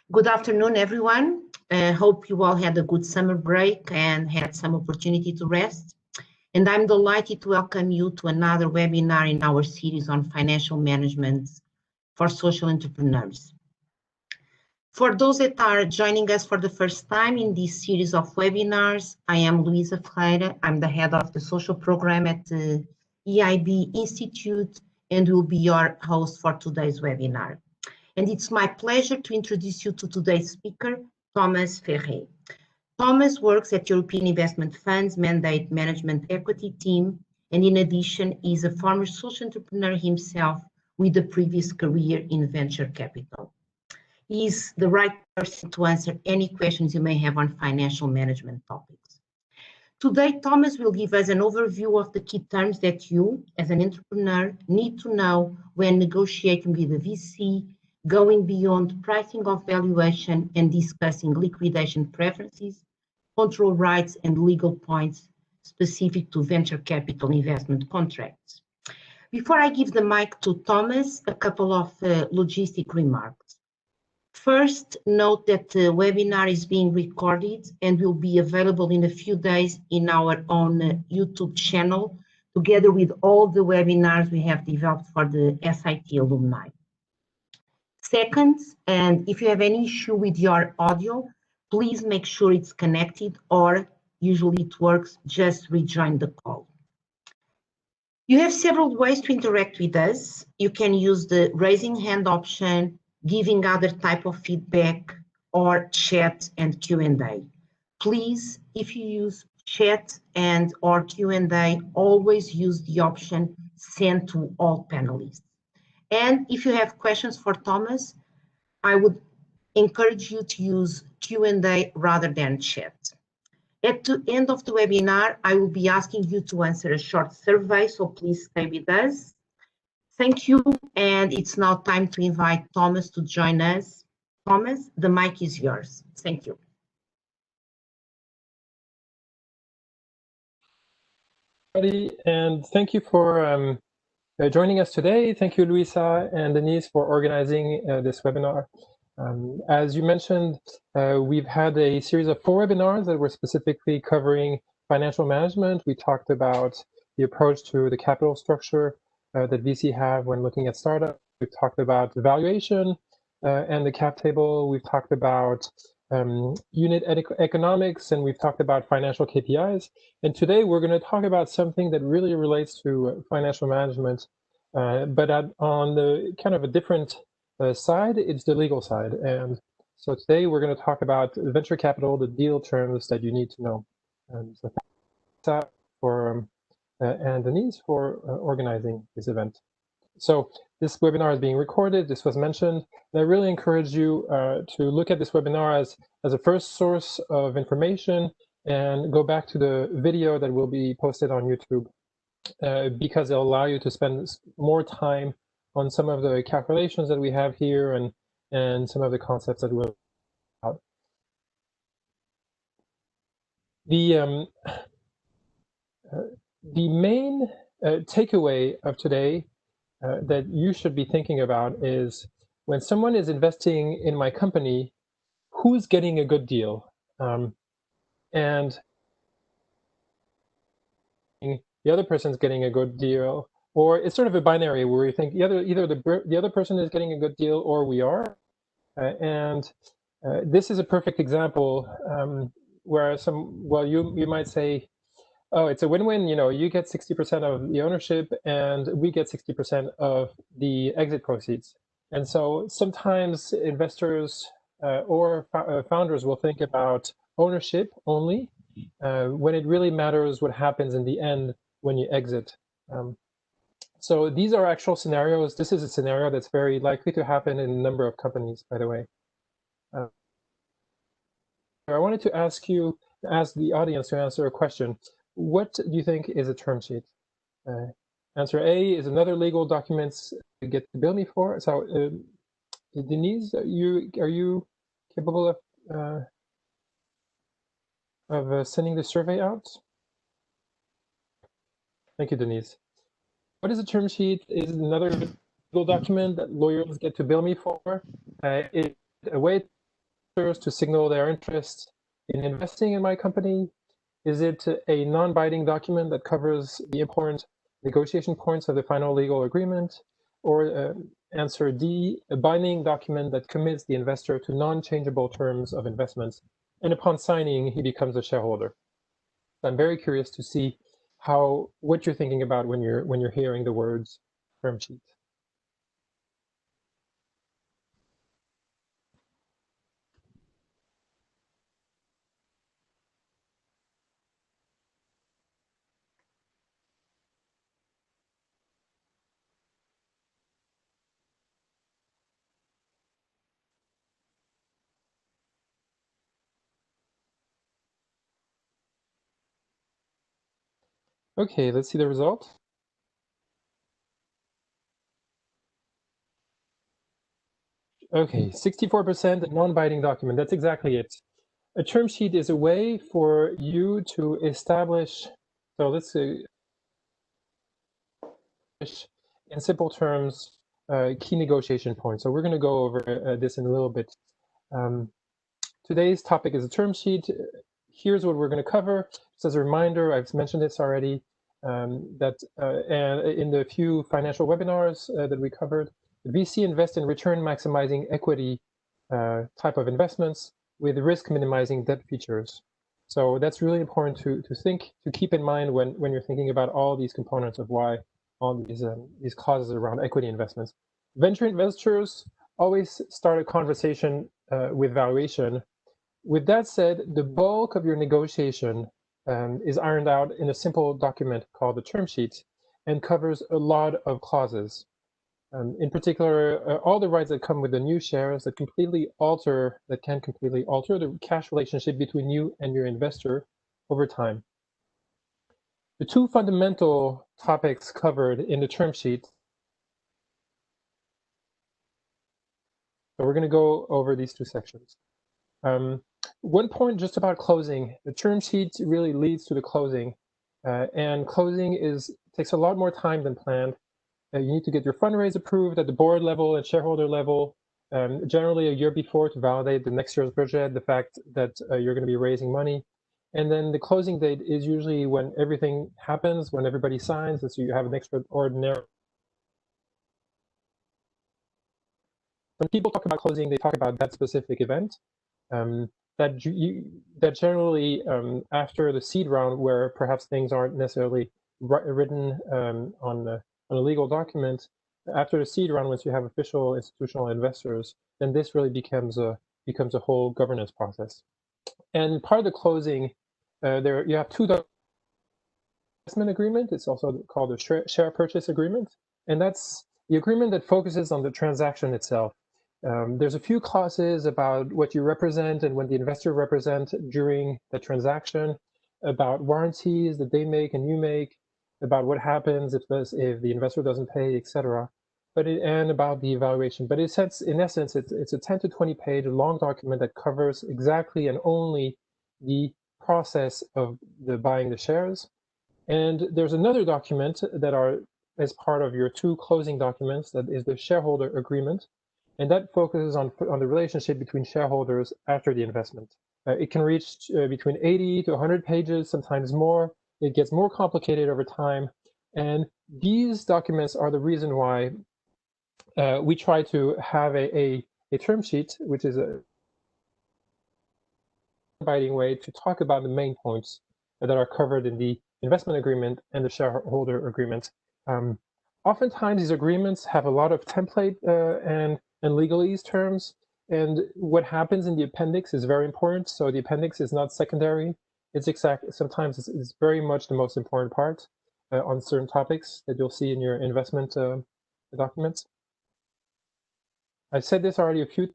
Good afternoon, everyone. Hope you all had a good summer break and had some opportunity to rest. And I'm delighted to welcome you to another webinar in our series on financial management for social entrepreneurs. For those that are joining us for the first time in this series of webinars, I am Luisa Ferreira. I'm the head of the social program at the EIB Institute and will be your host for today's webinar. And it's my pleasure to introduce you to today's speaker, Thomas Ferre. Thomas works at European Investment Fund's Mandate Management Equity team, and in addition, is a former social entrepreneur himself with a previous career in venture capital. He is the right person to answer any questions you may have on financial management topics. Today, Thomas will give us an overview of the key terms that you, as an entrepreneur, need to know when negotiating with a VC, going beyond pricing of valuation and discussing liquidation preferences, control rights, and legal points specific to venture capital investment contracts. Before I give the mic to Thomas, a couple of logistic remarks. First, note that the webinar is being recorded and will be available in a few days in our own YouTube channel, together with all the webinars we have developed for the SIT alumni. Second, and if you have any issue with your audio, please make sure it's connected, or usually it works, just rejoin the call. You have several ways to interact with us. You can use the raising hand option, giving other type of feedback, or chat and Q&A. Please, if you use chat and or Q&A, always use the option send to all panelists. And if you have questions for Thomas, I would encourage you to use Q&A rather than chat. At the end of the webinar, I will be asking you to answer a short survey, so please stay with us. Thank you, and it's now time to invite Thomas to join us. Thomas, the mic is yours. Thank you. And thank you for joining us today. Thank you, Luisa and Denise, for organizing this webinar. As you mentioned, we've had a series of 4 webinars that were specifically covering financial management. We talked about the approach to the capital structure that VC have when looking at startups. We've talked about the valuation and the cap table. We've talked about unit economics, and we've talked about financial KPIs. And today we're going to talk about something that really relates to financial management, but on the kind of a different side. It's the legal side. And so today we're going to talk about venture capital, the deal terms that you need to know. And so thanks for and Denise for organizing this event. So this webinar is being recorded. This was mentioned. And I really encourage you to look at this webinar as a first source of information and go back to the video that will be posted on YouTube because it'll allow you to spend more time on some of the calculations that we have here and some of the concepts that we'll about. The main takeaway of today that you should be thinking about is when someone is investing in my company, who's getting a good deal? And the other person's getting a good deal, or it's sort of a binary where you think either the other person is getting a good deal or we are. And this is a perfect example where you might say, oh, it's a win-win. You know, you get 60% of the ownership and we get 60% of the exit proceeds. And so sometimes investors or founders will think about ownership only when it really matters what happens in the end when you exit. So these are actual scenarios. This is a scenario that's very likely to happen in a number of companies, by the way. I wanted to ask the audience to answer a question. What do you think is a term sheet? Answer A is another legal documents you get to bill me for. So Denise, are you capable of sending the survey out? Thank you, Denise. What is a term sheet? Is another legal document that lawyers get to bill me for. It's a way to signal their interest in investing in my company? Is it a non-binding document that covers the important negotiation points of the final legal agreement? Or answer D, a binding document that commits the investor to non-changeable terms of investments, and upon signing, he becomes a shareholder. So I'm very curious to see what you're thinking about when you're hearing the words term sheet. Okay, let's see the result. Okay, 64% non-binding document. That's exactly it. A term sheet is a way for you to establish, so let's say, in simple terms, key negotiation points. So we're going to go over this in a little bit. Today's topic is a term sheet. Here's what we're going to cover. Just as a reminder, I've mentioned this already, that and in the few financial webinars that we covered, VC invest in return maximizing equity type of investments with risk minimizing debt features. So that's really important to keep in mind when you're thinking about all these components of why all these clauses around equity investments. Venture investors always start a conversation with valuation. With that said, the bulk of your negotiation is ironed out in a simple document called the term sheet and covers a lot of clauses. In particular, all the rights that come with the new shares that can completely alter the cash relationship between you and your investor over time. The two fundamental topics covered in the term sheet. So we're going to go over these two sections. One point just about closing. The term sheet really leads to the closing, and closing takes a lot more time than planned. You need to get your fundraise approved at the board level and shareholder level, generally a year before, to validate the next year's budget, the fact that you're going to be raising money. And then the closing date is usually when everything happens, when everybody signs, and so you have an extraordinary. When people talk about closing, they talk about that specific event. That generally after the seed round, where perhaps things aren't necessarily written on a legal document, after the seed round, once you have official institutional investors, then this really becomes a whole governance process. And part of the closing, you have two documents. Investment agreement. It's also called a share purchase agreement, and that's the agreement that focuses on the transaction itself. There's a few clauses about what you represent and what the investor represent during the transaction, about warranties that they make and you make, about what happens if the investor doesn't pay, etc. And about the evaluation. But in essence, it's a 10 to 20 page long document that covers exactly and only the process of buying the shares. And there's another document that are as part of your two closing documents, that is the shareholder agreement, and that focuses on the relationship between shareholders after the investment. It can reach between 80 to 100 pages, sometimes more. It gets more complicated over time, and these documents are the reason why we try to have a term sheet, which is a binding way to talk about the main points that are covered in the investment agreement and the shareholder agreement. Oftentimes, these agreements have a lot of template and legalese terms, and what happens in the appendix is very important. So the appendix is not secondary. Sometimes it's very much the most important part on certain topics that you'll see in your investment documents. I said this already a few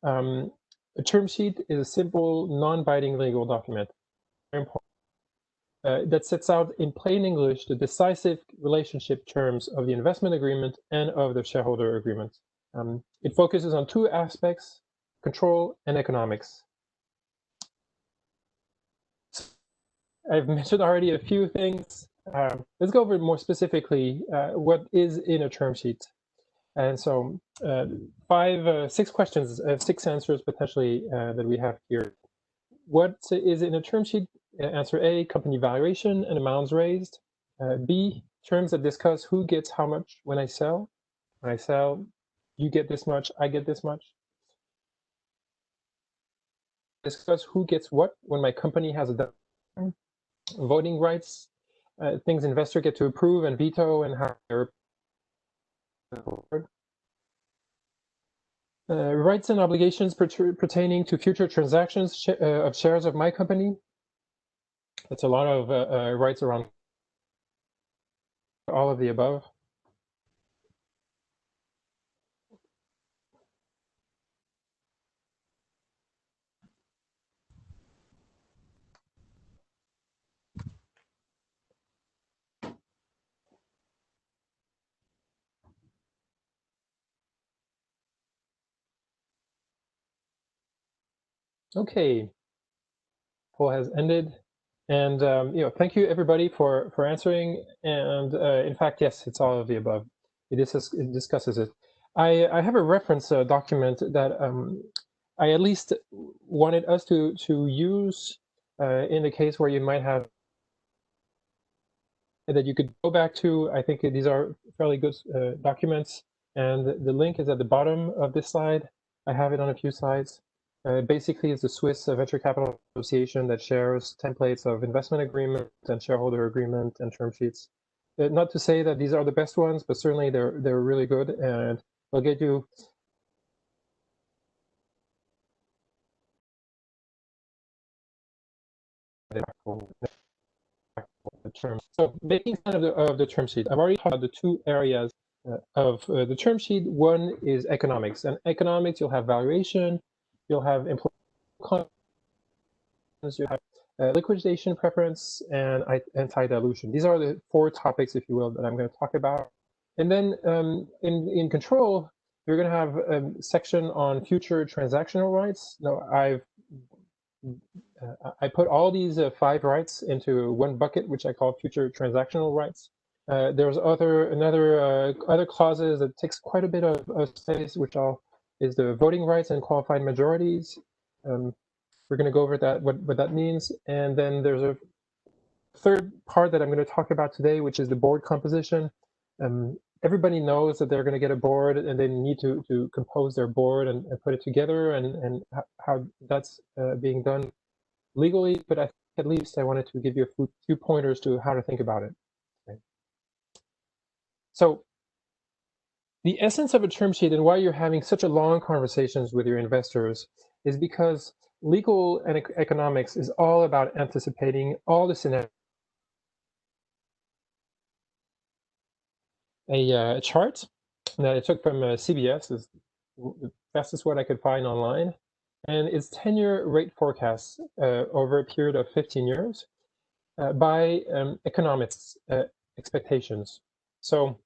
times. A term sheet is a simple, non-binding legal document. Very important. That sets out in plain English the decisive relationship terms of the investment agreement and of the shareholder agreement. It focuses on two aspects: control and economics. I've mentioned already a few things. Let's go over more specifically what is in a term sheet. And so 6 questions, 6 answers potentially that we have here. What is in a term sheet? Answer A, company valuation and amounts raised. B, terms that discuss who gets how much when I sell. When I sell, you get this much, I get this much. Discuss who gets what when my company has a voting rights, things investors get to approve and veto and how they're rights and obligations pertaining to future transactions of shares of my company. That's a lot of rights around all of the above. Okay, poll has ended. And thank you everybody for answering. And in fact, yes, it's all of the above. It discusses it. I have a reference document that I at least wanted us to use in the case where you might have that you could go back to. I think these are fairly good documents, and the link is at the bottom of this slide. I have it on a few slides. Basically, it's the Swiss Venture Capital Association that shares templates of investment agreement and shareholder agreement and term sheets. Not to say that these are the best ones, but certainly they're really good, and they'll get you the term. So making sense of the term sheet. I've already talked about the 2 areas of the term sheet. One is economics, and economics you'll have valuation, you'll have employee, you have liquidation preference, and anti-dilution. These are the 4 topics, if you will, that I'm going to talk about. And then in control, you're going to have a section on future transactional rights. Now, I put all these 5 rights into one bucket, which I call future transactional rights. There's other clauses that takes quite a bit of space, which is the voting rights and qualified majorities. We're going to go over that, what that means. And then there's a third part that I'm going to talk about today, which is the board composition. Everybody knows that they're going to get a board and they need to compose their board and put it together, and how that's being done legally. But at least I wanted to give you a few pointers to how to think about it. Okay. So the essence of a term sheet and why you're having such a long conversations with your investors is because legal and economics is all about anticipating all the scenarios. A chart that I took from CBS is the fastest one I could find online, and it's 10-year rate forecasts over a period of 15 years by economists' expectations. So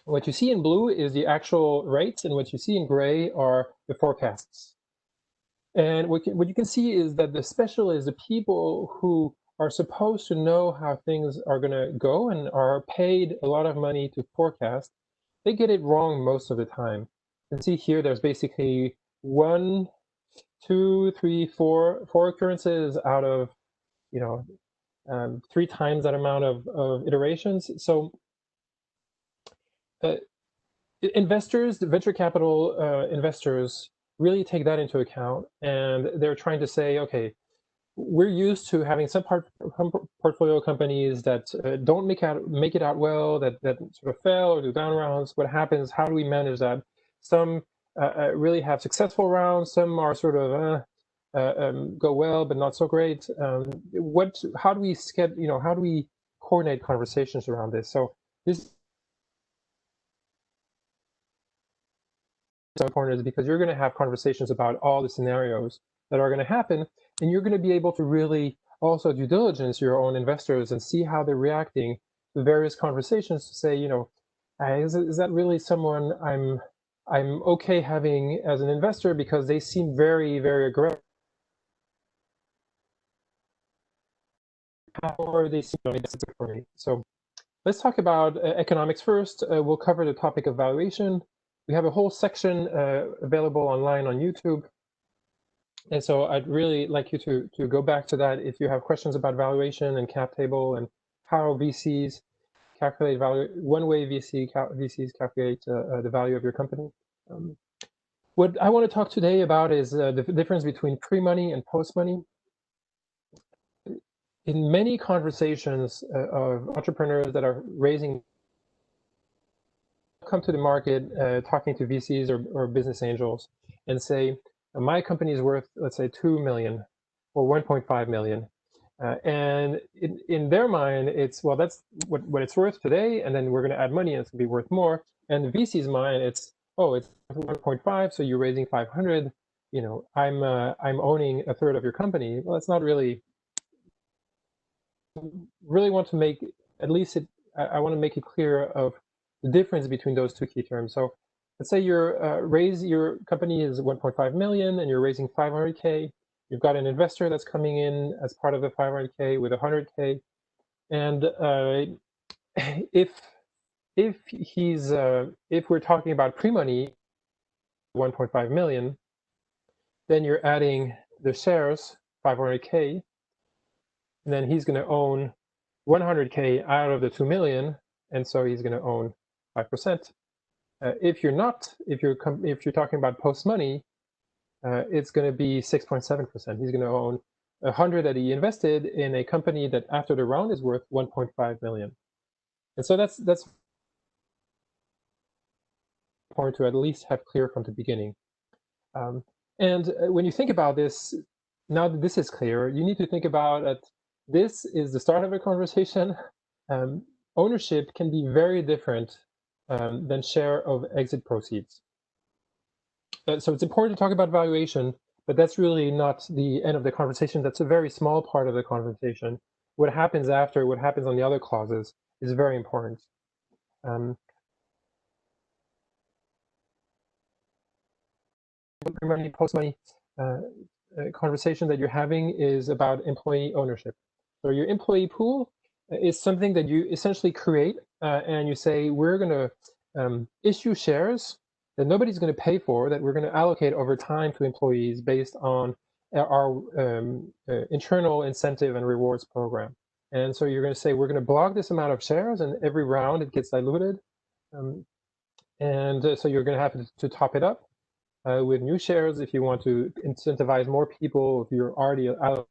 what you see in blue is the actual rates, and what you see in gray are the forecasts. And what you can see is that the specialists, the people who are supposed to know how things are going to go and are paid a lot of money to forecast, they get it wrong most of the time. You can see here there's basically 1, 2, 3, 4 occurrences out of 3 times that amount of iterations. So investors, the venture capital investors, really take that into account, and they're trying to say, okay, we're used to having some portfolio companies that don't make it out well, that sort of fail or do down rounds. What happens? How do we manage that? Some really have successful rounds. Some are sort of go well, but not so great. How do we how do we coordinate conversations around this? So this is important because you're going to have conversations about all the scenarios that are going to happen, and you're going to be able to really also due diligence your own investors and see how they're reacting to various conversations to say, is that really someone I'm okay having as an investor, because they seem very, very aggressive, or they seem for me. So let's talk about economics first. We'll cover the topic of valuation. We have a whole section available online on YouTube. And so I'd really like you to go back to that if you have questions about valuation and cap table and how VCs calculate value, one way VCs calculate the value of your company. What I want to talk today about is the difference between pre-money and post-money. In many conversations of entrepreneurs that are raising, come to the market talking to VCs or business angels and say, my company is worth, let's say, 2 million or 1.5 million. And in their mind, it's, well, that's what it's worth today, and then we're going to add money and it's going to be worth more. And the VC's mind, it's, oh, it's 1.5, so you're raising 500. You know, I'm owning a third of your company. Well, it's not really want to make, at least I want to make it clear of the difference between those two key terms. So let's say your company is 1.5 million and you're raising 500K. You've got an investor that's coming in as part of the 500K with 100K. And if we're talking about pre-money, 1.5 million, then you're adding the shares, 500K, and then he's going to own 100K out of the 2 million, and so he's going to own 5%. If you're talking about post-money, it's going to be 6.7%. He's going to own 100 that he invested in a company that after the round is worth 1.5 million. And so that's important to at least have clear from the beginning. And when you think about this, now that this is clear, you need to think about that this is the start of a conversation. Ownership can be very different than share of exit proceeds. So it's important to talk about valuation, but that's really not the end of the conversation. That's a very small part of the conversation. What happens after, what happens on the other clauses is very important. Pre-money, post-money conversation that you're having is about employee ownership. So your employee pool is something that you essentially create, and you say, we're going to issue shares that nobody's going to pay for, that we're going to allocate over time to employees based on our internal incentive and rewards program. And so you're going to say, we're going to block this amount of shares, and every round it gets diluted. And so you're going to have to top it up with new shares if you want to incentivize more people, if you're already out.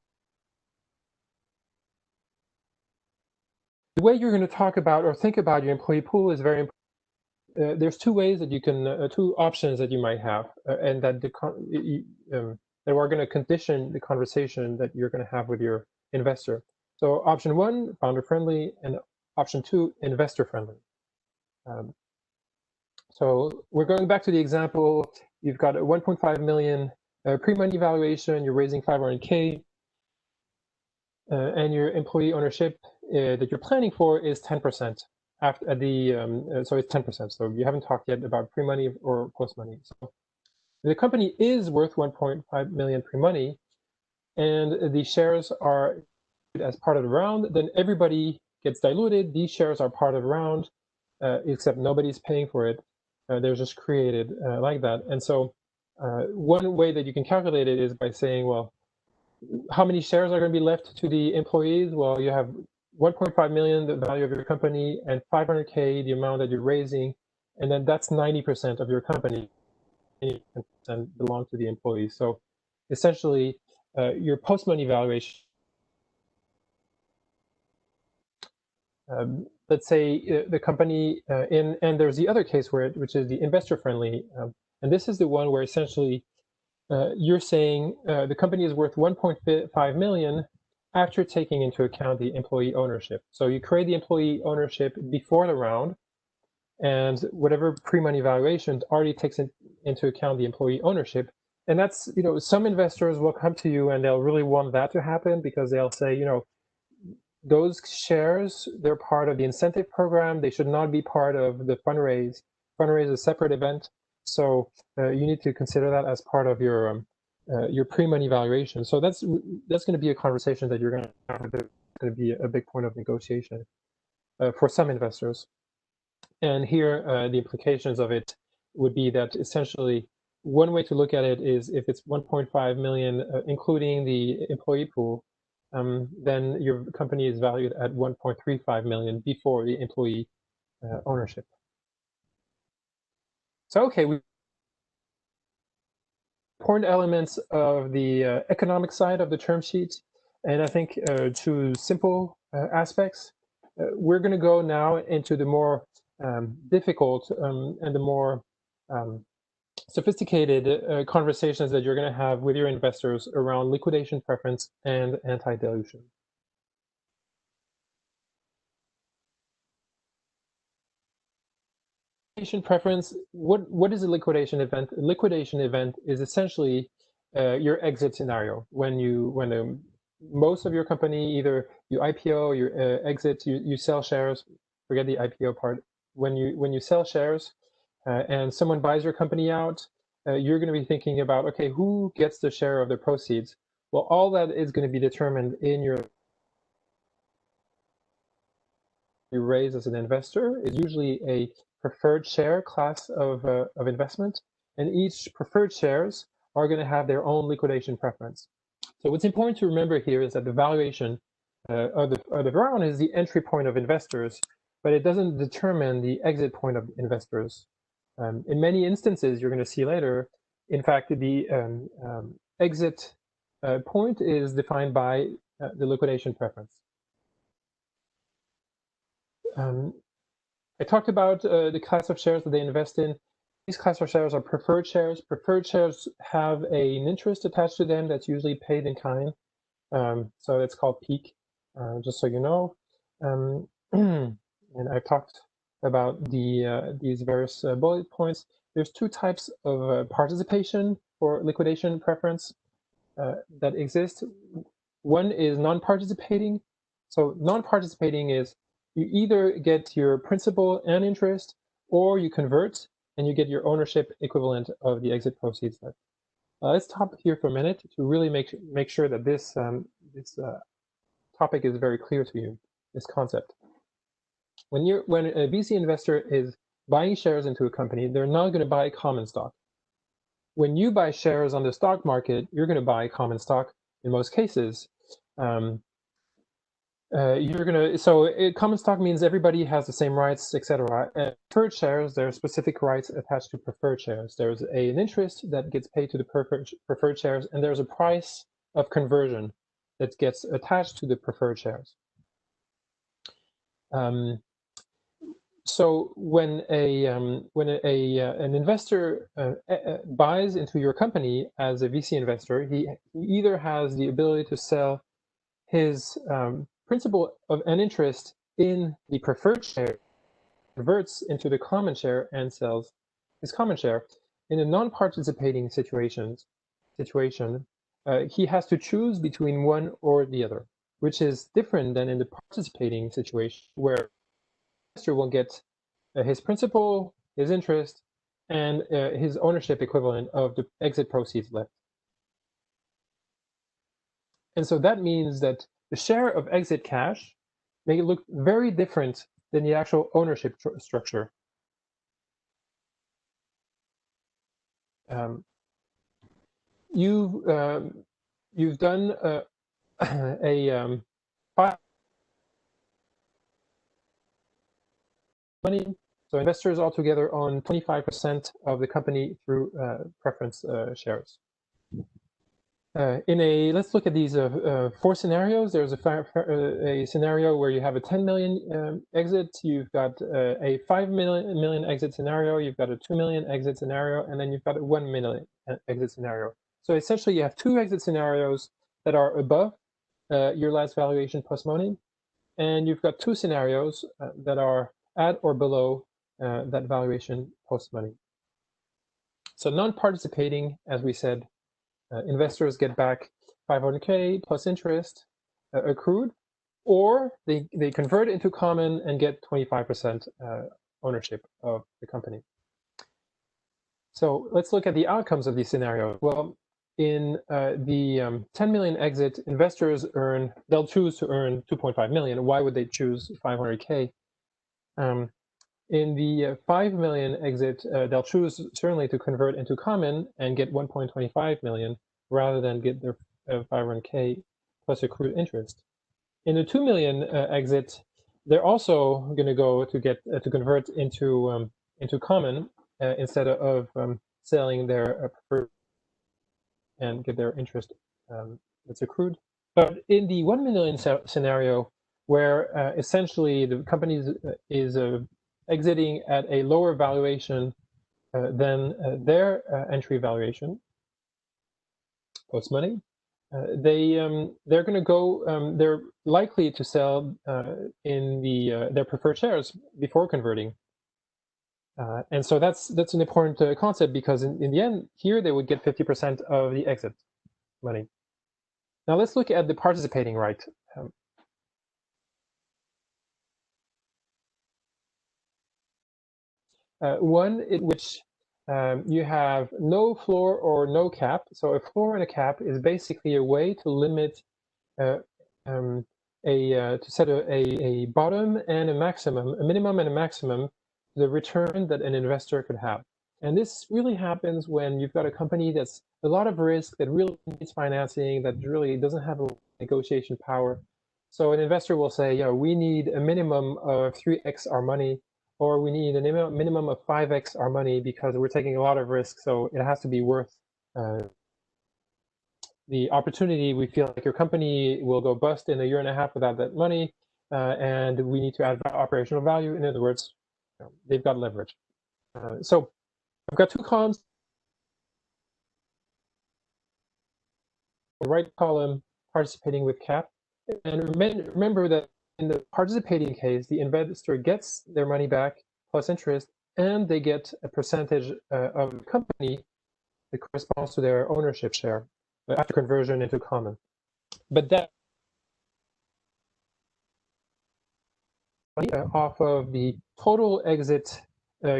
The way you're going to talk about or think about your employee pool is very important. There's two ways that you can, two options that you might have, and that that are going to condition the conversation that you're going to have with your investor. So option one, founder friendly, and option two, investor friendly. So we're going back to the example. You've got a 1.5 million pre-money valuation. You're raising 500K, and your employee ownership that you're planning for is 10%. After so it's 10%. So you haven't talked yet about pre-money or post-money. So the company is worth 1.5 million pre-money, and the shares are as part of the round. Then everybody gets diluted. These shares are part of the round, except nobody's paying for it. They're just created like that. And so one way that you can calculate it is by saying, well, how many shares are going to be left to the employees? Well, you have 1.5 million, the value of your company, and 500K, the amount that you're raising, and then that's 90% of your company, and belong to the employees. So essentially, your post-money valuation, let's say the company, and there's the other case which is the investor-friendly, and this is the one where essentially you're saying the company is worth 1.5 million after taking into account the employee ownership. So you create the employee ownership before the round, and whatever pre-money valuation already takes into account the employee ownership. And that's, some investors will come to you and they'll really want that to happen because they'll say, those shares, they're part of the incentive program. They should not be part of the fundraise. Fundraise is a separate event. So you need to consider that as part of your pre-money valuation. So that's going to be a conversation that you're going to have. It's going to be a big point of negotiation. for some investors. And here, the implications of it would be that essentially one way to look at it is if it's 1.5 million, including the employee pool, then your company is valued at 1.35 million before the employee ownership. So, okay, important elements of the economic side of the term sheet, and I think two simple aspects. We're going to go now into the more difficult and the more sophisticated conversations that you're going to have with your investors around liquidation preference and anti-dilution. Liquidation preference, what is a liquidation event? A liquidation event is essentially your exit scenario. When most of your company, either you IPO, you exit, you sell shares, forget the IPO part. When you sell shares and someone buys your company out, you're going to be thinking about, okay, who gets the share of the proceeds? Well, all that is going to be determined in your you raise as an investor is usually a preferred share class of investment, and each preferred shares are going to have their own liquidation preference. So what's important to remember here is that the valuation of the round is the entry point of investors, but it doesn't determine the exit point of investors. In many instances, you're going to see later, in fact, the exit point is defined by the liquidation preference. I talked about the class of shares that they invest in. These class of shares are preferred shares. Preferred shares have an interest attached to them that's usually paid in kind. So it's called PEAK, just so you know. And I've talked about these various bullet points. There's two types of participation for liquidation preference that exist. One is non-participating. So non-participating is you either get your principal and interest, or you convert and you get your ownership equivalent of the exit proceeds. Let's stop here for a minute to really make sure that this topic is very clear to you, this concept. When a VC investor is buying shares into a company, they're not going to buy common stock. When you buy shares on the stock market, you're going to buy common stock in most cases. Common stock means everybody has the same rights, etc. Preferred shares, there are specific rights attached to preferred shares. There's an interest that gets paid to the preferred shares, and there's a price of conversion that gets attached to the preferred shares. So when an investor buys into your company as a VC investor, he either has the ability to sell his principal of an interest in the preferred share, converts into the common share and sells his common share. In a non-participating situation, he has to choose between one or the other, which is different than in the participating situation where the investor will get his principal, his interest, and his ownership equivalent of the exit proceeds left. And so that means that the share of exit cash may look very different than the actual ownership structure. You've done money. So investors altogether own 25% of the company through preference shares. Let's look at these four scenarios. There's a scenario where you have a 10 million exit, you've got a 5 million exit scenario, you've got a 2 million exit scenario, and then you've got a 1 million exit scenario. So essentially you have two exit scenarios that are above your last valuation post money, and you've got two scenarios that are at or below that valuation post money. So non-participating, as we said, investors get back 500K plus interest accrued, or they convert into common and get 25% ownership of the company. So let's look at the outcomes of these scenarios. Well, in the 10 million exit, investors they'll choose to earn 2.5 million. Why would they choose 500K? In the 5 million exit, they'll choose certainly to convert into common and get 1.25 million rather than get their 500K plus accrued interest. In the 2 million exit, they're also going to go to get to convert into common instead of selling their preferred and get their interest that's accrued. But in the 1 million scenario, where essentially the company is exiting at a lower valuation than their entry valuation post money, they're going to go. They're likely to sell in their preferred shares before converting, and so that's an important concept, because in the end here they would get 50% of the exit money. Now let's look at the participating right. One in which you have no floor or no cap. So a floor and a cap is basically a way to limit to set a bottom and a maximum, a minimum and a maximum, the return that an investor could have. And this really happens when you've got a company that's a lot of risk, that really needs financing, that really doesn't have a negotiation power. So an investor will say, yeah, we need a minimum of 3x our money, or we need a minimum of 5x our money because we're taking a lot of risk. So it has to be worth the opportunity. We feel like your company will go bust in a year and a half without that money, and we need to add operational value. In other words, they've got leverage. So I've got two columns. The right column, participating with cap. And remember that in the participating case, the investor gets their money back plus interest, and they get a percentage of the company that corresponds to their ownership share after conversion into common. But that off of the total exit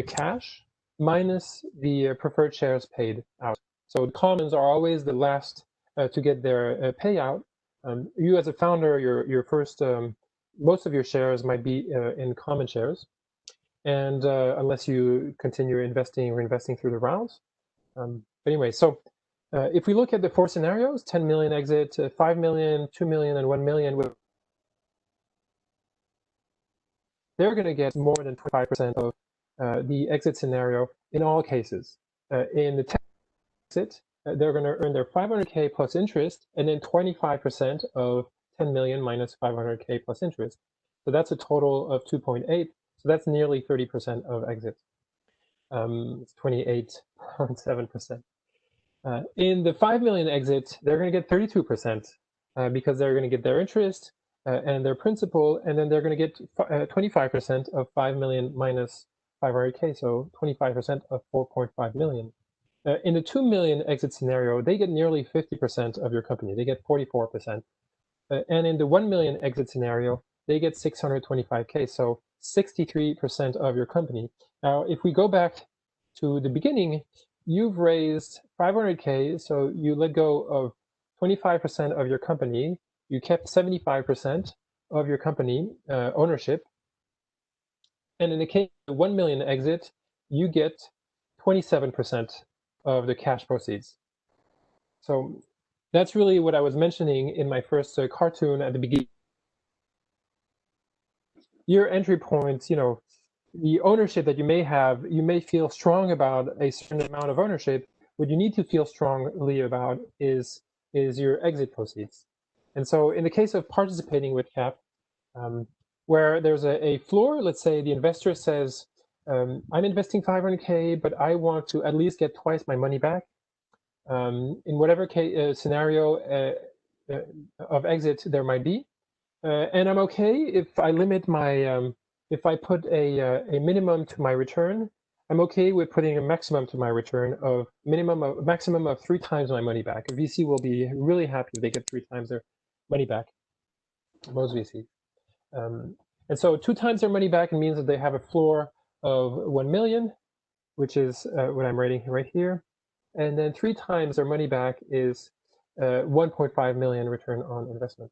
cash minus the preferred shares paid out. So the commons are always the last to get their payout. You as a founder, your first, most of your shares might be in common shares, and unless you continue reinvesting through the rounds. But anyway, so if we look at the four scenarios, 10 million exit, 5 million, 2 million, and 1 million, they're going to get more than 25% of the exit scenario in all cases. In the 10 exit, they're going to earn their 500K plus interest, and then 25% of 10 million minus 500K plus interest. So that's a total of 2.8. So that's nearly 30% of exit. It's 28.7%. In the 5 million exit, they're going to get 32% because they're going to get their interest and their principal, and then they're going to get 25% of 5 million minus 500K, so 25% of 4.5 million. In the 2 million exit scenario, they get nearly 50% of your company. They get 44%. And in the 1 million exit scenario, they get 625K, so 63% of your company. Now, if we go back to the beginning, you've raised 500K, so you let go of 25% of your company. You kept 75% of your company ownership. And in the case of 1 million exit, you get 27% of the cash proceeds. So that's really what I was mentioning in my first cartoon at the beginning. Your entry points, the ownership that you may have, you may feel strong about a certain amount of ownership. What you need to feel strongly about is your exit proceeds. And so in the case of participating with cap, where there's a floor, let's say the investor says, I'm investing 500K, but I want to at least get twice my money back. In whatever scenario of exit there might be. And I'm okay if I limit my, if I put a minimum to my return. I'm okay with putting a maximum to my return of maximum of 3 times my money back. A VC will be really happy if they get 3 times their money back, most VCs. And so 2 times their money back means that they have a floor of 1 million, which is what I'm writing right here. And then 3 times their money back is 1.5 million return on investment.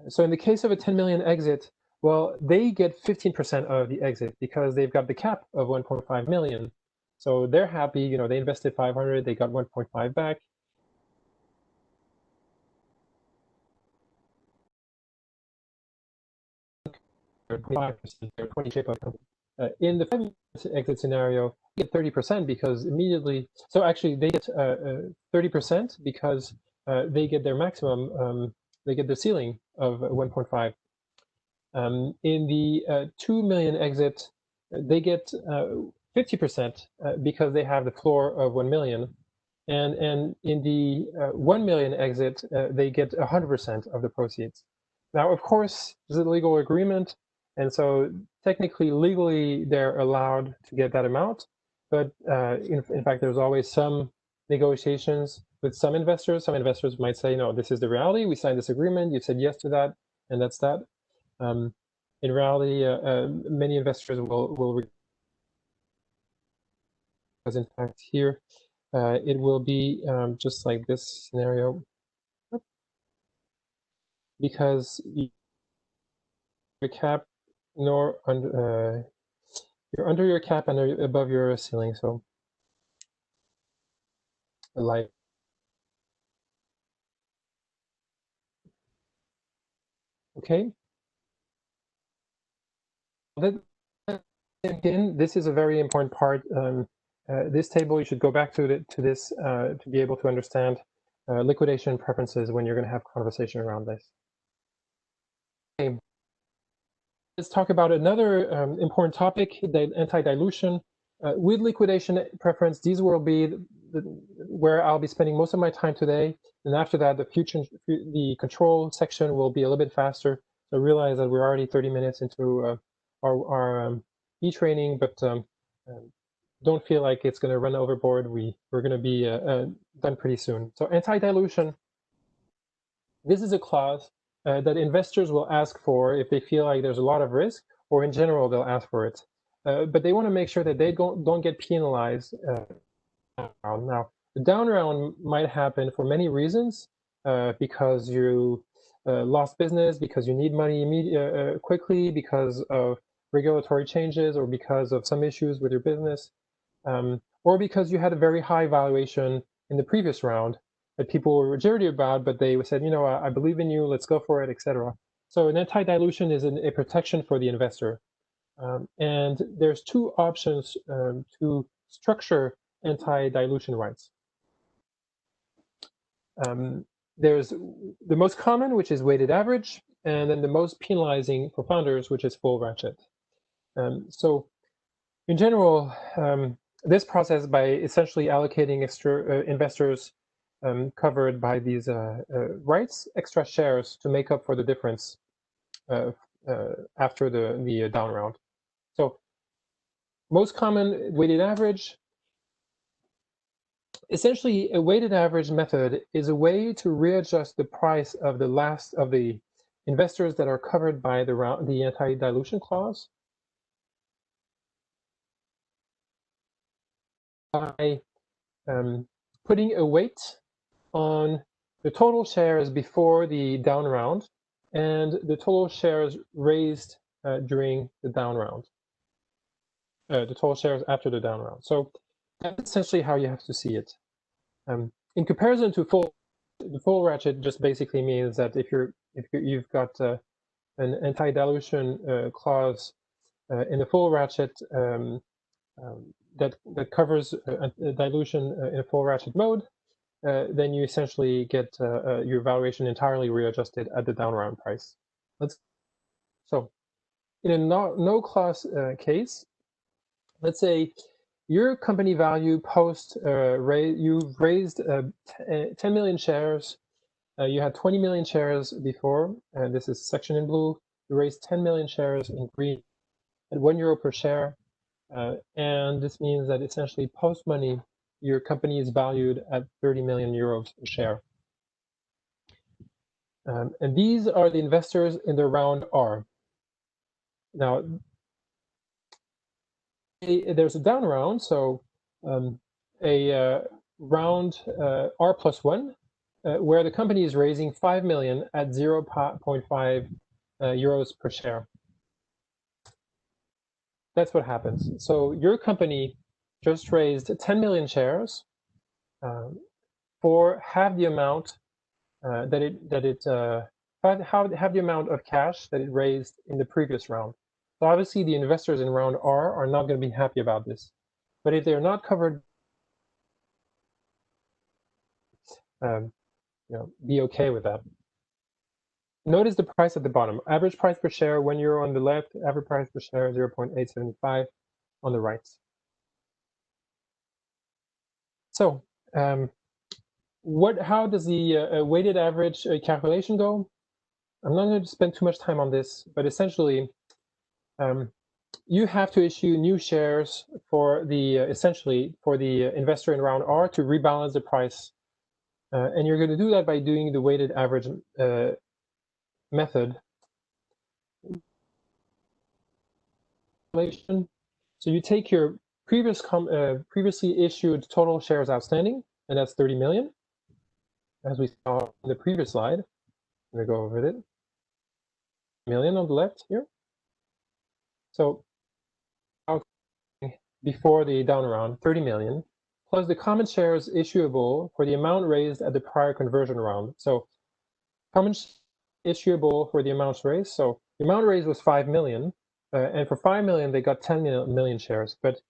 So in the case of a 10 million exit, Well, they get 15% of the exit because they've got the cap of 1.5 million. So they're happy, you know, they invested 500, they got 1.5 back. Or 25%, or 20 shape of company. In the 5% exit scenario, you get 30% because immediately, so actually they get 30% because they get their maximum, they get the ceiling of 1.5. In the 2 million exit, they get 50% because they have the floor of 1 million. And in the 1 million exit, they get 100% of the proceeds. Now, of course, there's a legal agreement. And so technically, legally, they're allowed to get that amount. But in fact, there's always some negotiations with some investors. Some investors might say, no, this is the reality. We signed this agreement. You said yes to that, and that's that. In reality, many investors will, because in fact here, it will be just like this scenario, because your cap nor under you're under your cap and above your ceiling. So like, okay. Again, this is a very important part. This table, you should go back to this to be able to understand liquidation preferences when you're going to have conversation around this. Okay. Let's talk about another important topic, the anti-dilution. With liquidation preference, these will be where I'll be spending most of my time today. And after that, the control section will be a little bit faster. So realize that we're already 30 minutes into our e-training, but don't feel like it's going to run overboard. We're going to be done pretty soon. So anti-dilution, this is a clause that investors will ask for if they feel like there's a lot of risk, or in general, they'll ask for it. But they want to make sure that they don't get penalized. Now, the down round might happen for many reasons, because you lost business, because you need money quickly, because of regulatory changes, or because of some issues with your business, or because you had a very high valuation in the previous round that people were jittery about, but they said, you know, I believe in you, let's go for it, etc. So an anti-dilution is a protection for the investor. And there's two options to structure anti-dilution rights. There's the most common, which is weighted average, and then the most penalizing for founders, which is full ratchet. So in general, this process, by essentially allocating extra investors covered by these rights, extra shares to make up for the difference after the down round. So most common weighted average. Essentially, a weighted average method is a way to readjust the price of the last of the investors that are covered by the anti-dilution clause by putting a weight on the total shares before the down round and the total shares raised during the down round, the total shares after the down round. So that's essentially how you have to see it. In comparison to the full ratchet just basically means that if you've got an anti-dilution clause in the full ratchet that covers dilution in a full ratchet mode, then you essentially get your valuation entirely readjusted at the down round price. So in a no clause case, let's say your company value post you've raised 10 million shares. You had 20 million shares before, and this is section in blue. You raised 10 million shares in green at €1 per share. And this means that essentially post money, your company is valued at 30 million euros a share. And these are the investors in the round R. Now, there's a down round, so a round R+1, where the company is raising 5 million at 0.5 euros per share. that's what happens. So your company just raised 10 million shares for half the amount half the amount of cash that it raised in the previous round. So obviously the investors in round R are not going to be happy about this. But if they're not covered, be okay with that. Notice the price at the bottom. Average price per share €1 on the left, average price per share 0.875 on the right. So how does the weighted average calculation go? I'm not going to spend too much time on this, but essentially you have to issue new shares for the essentially for the investor in round R to rebalance the price, and you're going to do that by doing the weighted average method. So you take your previously issued total shares outstanding, and that's 30 million, as we saw in the previous slide. I'm going to go over it. Million on the left here. So before the down round, 30 million, plus the common shares issuable for the amount raised at the prior conversion round. So common issuable for the amounts raised. So the amount raised was 5 million, and for 5 million, they got 10 million shares. But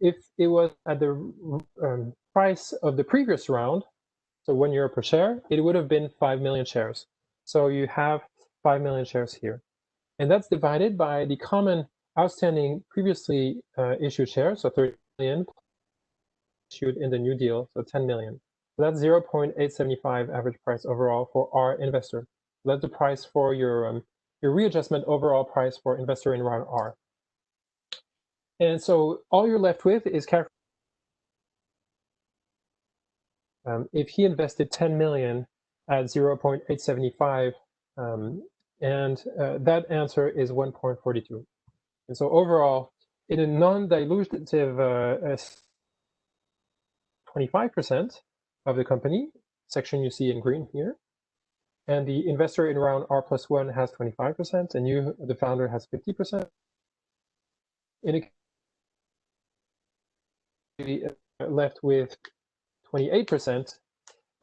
if it was at the price of the previous round, so €1 per share, it would have been 5 million shares. So you have 5 million shares here. And that's divided by the common outstanding previously issued shares, so 30 million issued in the new deal, so 10 million. So that's 0.875 average price overall for our investor. So that's the price for your readjustment overall price for investor in round R. And so all you're left with is if he invested 10 million at 0.875, and that answer is 1.42. And so overall, in a non-dilutive 25% of the company, section you see in green here, and the investor in round R+1 has 25%, and you, the founder, has 50%. In a left with 28%,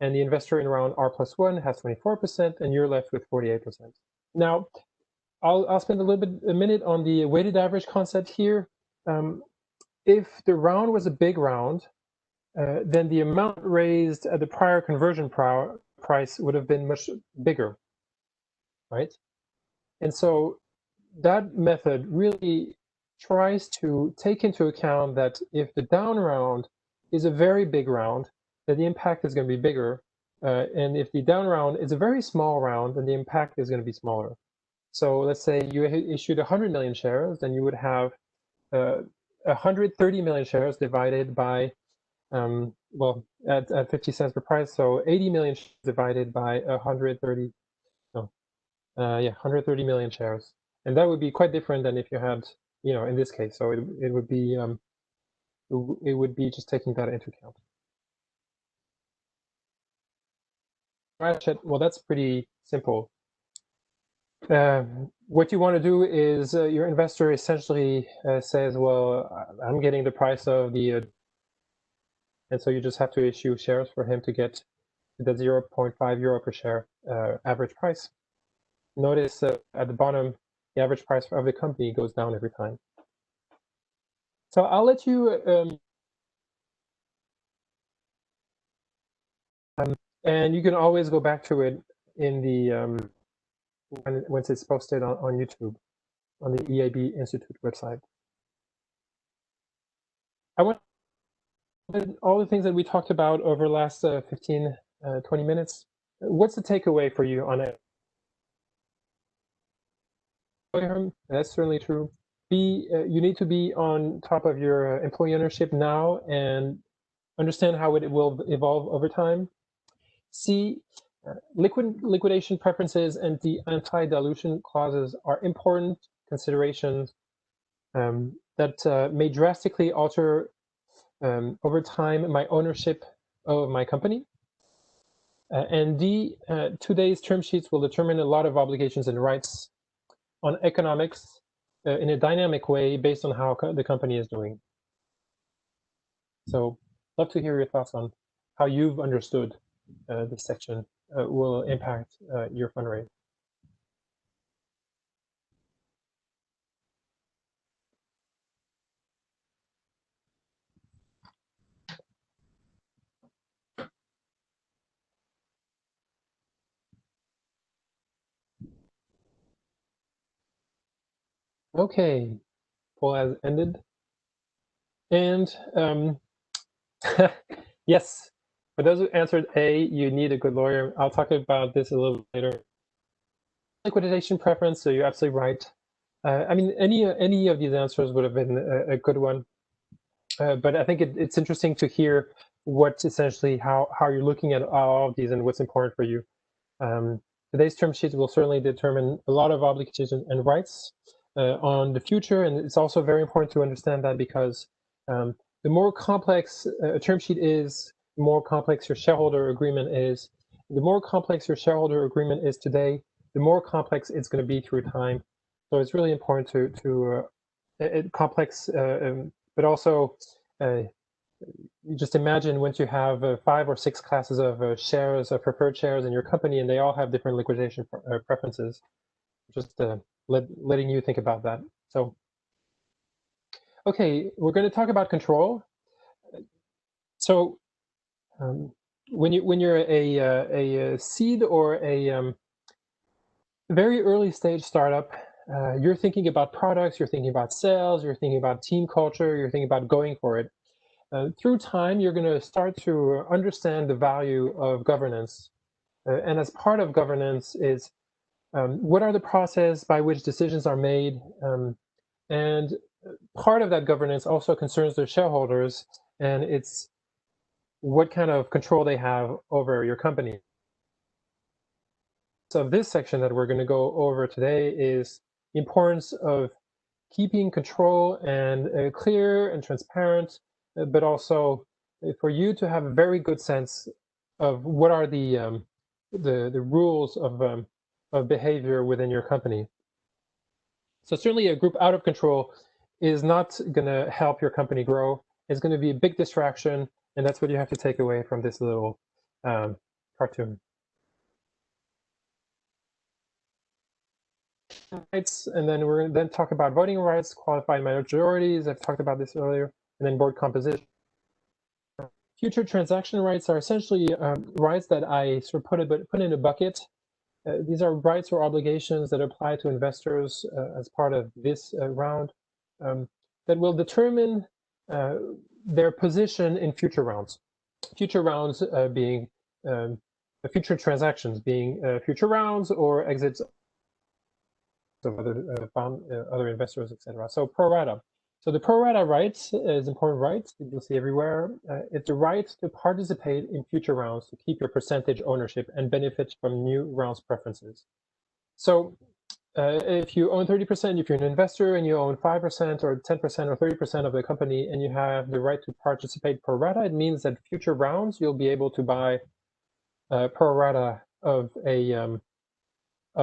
and the investor in round R+1 has 24%, and you're left with 48%. Now, I'll spend a minute on the weighted average concept here. If the round was a big round, then the amount raised at the prior conversion price would have been much bigger, right? And so that method really tries to take into account that if the down round is a very big round, then the impact is going to be bigger. And if the down round is a very small round, then the impact is going to be smaller. So let's say you issued 100 million shares, then you would have 130 million shares divided by, well, at 50 cents per price, so 80 million shares divided by 130 million shares. And that would be quite different than if you had, in this case. So it would be just taking that into account. Well, that's pretty simple. What you want to do is your investor essentially says, well, I'm getting the price of the, and so you just have to issue shares for him to get the €0.5 per share average price. Notice at the bottom, the average price of the company goes down every time. So I'll let you, and you can always go back to it in the, once it's posted on YouTube, on the EIB Institute website. I want all the things that we talked about over the last 15, 20 minutes. What's the takeaway for you on it? That's certainly true. You need to be on top of your employee ownership now and understand how it will evolve over time. C, liquidation preferences and the anti-dilution clauses are important considerations that may drastically alter over time my ownership of my company. And D, today's term sheets will determine a lot of obligations and rights on economics in a dynamic way based on how the company is doing. So love to hear your thoughts on how you've understood this section will impact your fundraise. Okay, poll has ended. And yes, for those who answered A, you need a good lawyer. I'll talk about this a little later. Liquidation preference, so you're absolutely right. I mean, any of these answers would have been a good one. But I think it's interesting to hear what essentially how you're looking at all of these and what's important for you. Today's term sheet will certainly determine a lot of obligations and rights on the future, and it's also very important to understand that because the more complex a term sheet is, the more complex your shareholder agreement is. The more complex your shareholder agreement is today, the more complex it's going to be through time. So it's really important to complex, but also you just imagine once you have 5 or 6 classes of shares, preferred shares in your company, and they all have different liquidation preferences. Just letting you think about that. So, okay, we're going to talk about control. So, when you're a seed or a very early stage startup, you're thinking about products, you're thinking about sales, you're thinking about team culture, you're thinking about going for it. Through time, you're going to start to understand the value of governance. And as part of governance is what are the process by which decisions are made? And part of that governance also concerns the shareholders, and it's what kind of control they have over your company. So this section that we're going to go over today is the importance of keeping control and clear and transparent, but also for you to have a very good sense of what are the rules of behavior within your company. So certainly a group out of control is not going to help your company grow. It's going to be a big distraction, and that's what you have to take away from this little cartoon. Rights, and then we're going to then talk about voting rights, qualified majorities. I've talked about this earlier, and then board composition. Future transaction rights are essentially rights that I sort of put in a bucket. These are rights or obligations that apply to investors as part of this round that will determine their position in future rounds. Future rounds being future transactions being future rounds or exits of other investors, etc. So pro rata. So the pro rata rights is important rights that you'll see everywhere. It's the right to participate in future rounds to keep your percentage ownership and benefit from new rounds preferences. So if you own 30%, if you're an investor and you own 5% or 10% or 30% of the company and you have the right to participate pro rata, it means that future rounds you'll be able to buy pro rata of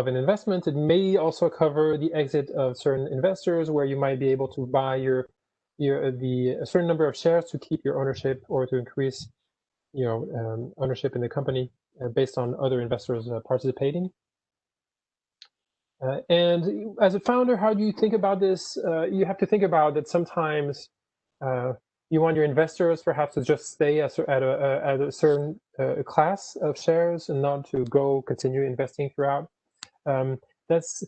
an investment. It may also cover the exit of certain investors where you might be able to buy a certain number of shares to keep your ownership or to increase ownership in the company based on other investors participating. And as a founder, how do you think about this? You have to think about that sometimes you want your investors perhaps to just stay at a certain class of shares and not to continue investing throughout. That's,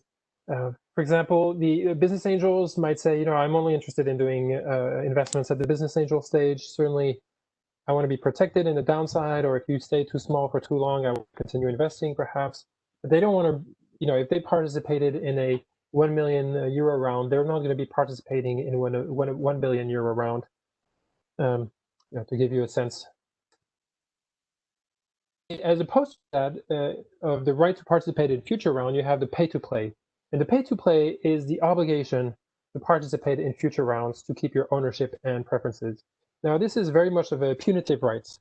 for example, the business angels might say, I'm only interested in doing investments at the business angel stage. Certainly, I want to be protected in the downside, or if you stay too small for too long, I will continue investing perhaps. But they don't want to, if they participated in a 1 million euro round, they're not going to be participating in 1 billion euro round, to give you a sense. As opposed to that, of the right to participate in future round, you have the pay to play. And the pay to play is the obligation to participate in future rounds to keep your ownership and preferences. Now, this is very much of a punitive rights.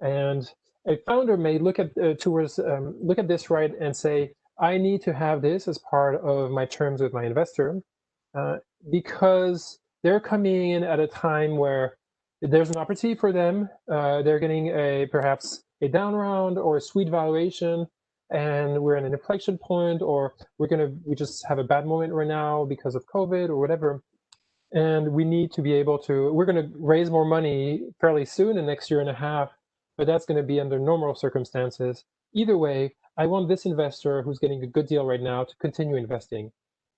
And a founder may look at this right and say, I need to have this as part of my terms with my investor. because they're coming in at a time where there's an opportunity for them. They're getting perhaps a down round or a sweet valuation, and we're in an inflection point, or we just have a bad moment right now because of COVID or whatever. And we need to be able to, we're going to raise more money fairly soon, in the next year and a half, but that's going to be under normal circumstances. Either way, I want this investor who's getting a good deal right now to continue investing.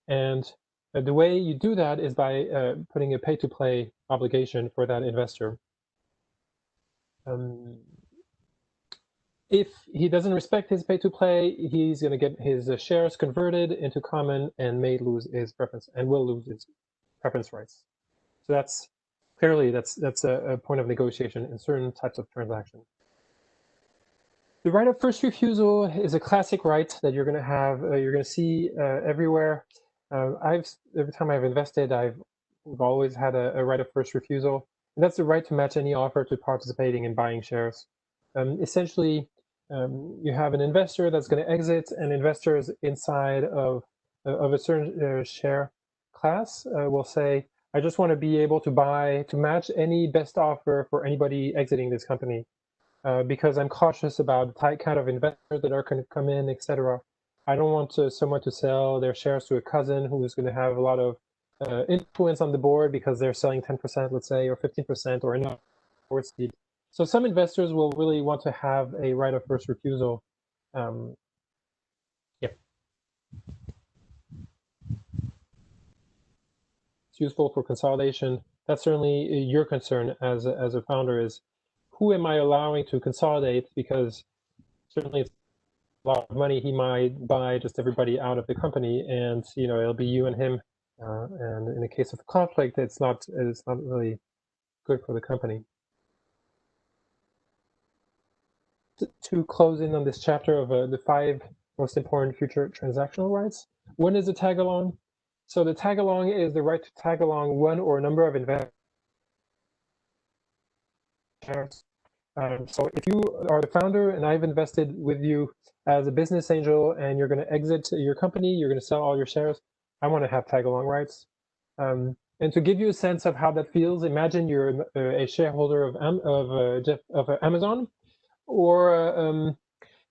And the way you do that is by putting a pay-to-play obligation for that investor. If he doesn't respect his pay-to-play, he's going to get his shares converted into common and may lose his preference and will lose his preference rights. So that's clearly that's a point of negotiation in certain types of transactions. The right of first refusal is a classic right that you're going to have. You're going to see everywhere. Every time I've invested, we've always had a right of first refusal, and that's the right to match any offer to participating in buying shares. Essentially, you have an investor that's going to exit, and investors inside of a certain share class will say, I just want to be able to match any best offer for anybody exiting this company, because I'm cautious about the kind of investors that are going to come in, etc. I don't want someone to sell their shares to a cousin who's going to have a lot of influence on the board because they're selling 10%, let's say, or 15%, or enough board seat. So some investors will really want to have a right of first refusal. It's useful for consolidation. That's certainly your concern as a founder, is who am I allowing to consolidate? Because certainly it's a lot of money. He might buy just everybody out of the company, and it'll be you and him. And in the case of a conflict, it's not really good for the company. To close in on this chapter of the 5 most important future transactional rights, one is the tag along. So the tag along is the right to tag along one or a number of investors. So if you are the founder and I've invested with you as a business angel and you're going to exit your company, you're going to sell all your shares, I want to have tag along rights. And to give you a sense of how that feels, imagine you're a shareholder of Amazon, or an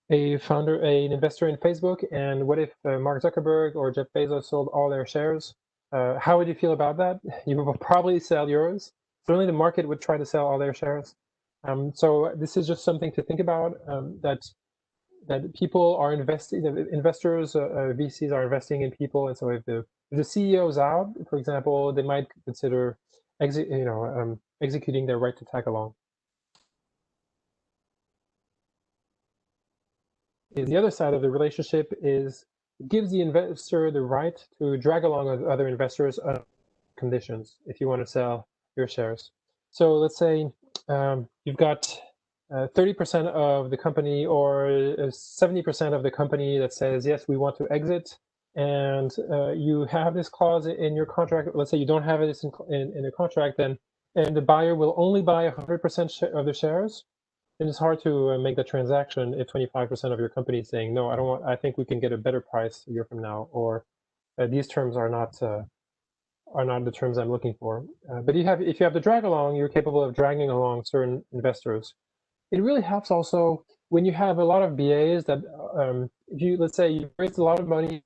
investor in Facebook, and what if Mark Zuckerberg or Jeff Bezos sold all their shares? How would you feel about that? You would probably sell yours. Certainly the market would try to sell all their shares. So this is just something to think about, that people are investing, investors, VCs are investing in people, and so if the CEO is out, for example, they might consider executing their right to tag along. The other side of the relationship is it gives the investor the right to drag along with other investors on conditions if you want to sell your shares. So let's say you've got 30% of the company or 70% of the company that says, yes, we want to exit, and you have this clause in your contract. Let's say you don't have it in a contract, and the buyer will only buy 100% of the shares. And it's hard to make the transaction if 25% of your company is saying, no, I think we can get a better price a year from now, or these terms are not the terms I'm looking for. But if you have the drag along, you're capable of dragging along certain investors. It really helps also when you have a lot of BAs that, let's say you raised a lot of money,